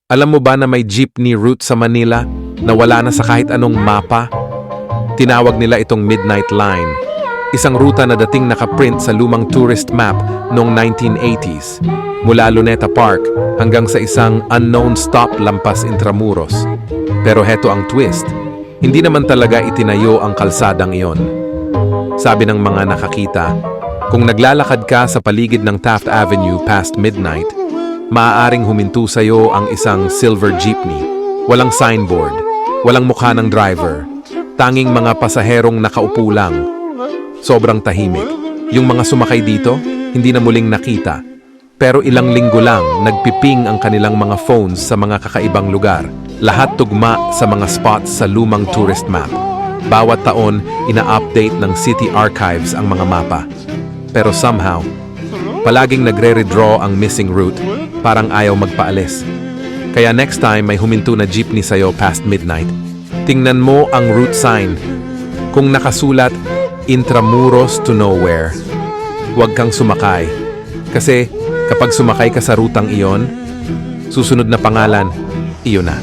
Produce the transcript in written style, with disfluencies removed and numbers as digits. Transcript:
Alam mo ba na may jeepney route sa Manila na wala na sa kahit anong mapa? Tinawag nila itong Midnight Line. Isang ruta na dating nakaprint sa lumang tourist map noong 1980s. Mula Luneta Park hanggang sa isang unknown stop lampas Intramuros. Pero heto ang twist. Hindi naman talaga itinayo ang kalsadang iyon. Sabi ng mga nakakita, kung naglalakad ka sa paligid ng Taft Avenue past midnight, maaaring huminto sa'yo ang isang silver jeepney. Walang signboard, walang mukha ng driver, tanging mga pasaherong nakaupo lang. Sobrang tahimik. Yung mga sumakay dito, hindi na muling nakita. Pero ilang linggo lang, nagpiping ang kanilang mga phones sa mga kakaibang lugar. Lahat tugma sa mga spots sa lumang tourist map. Bawat taon, ina-update ng City Archives ang mga mapa. Pero somehow, palaging nagre-redraw ang missing route, parang ayaw magpaalis. Kaya next time may huminto na jeepney sa'yo past midnight, tingnan mo ang route sign. Kung nakasulat, Intramuros to nowhere, huwag kang sumakay. Kasi kapag sumakay ka sa rutang iyon, susunod na pangalan, iyon na.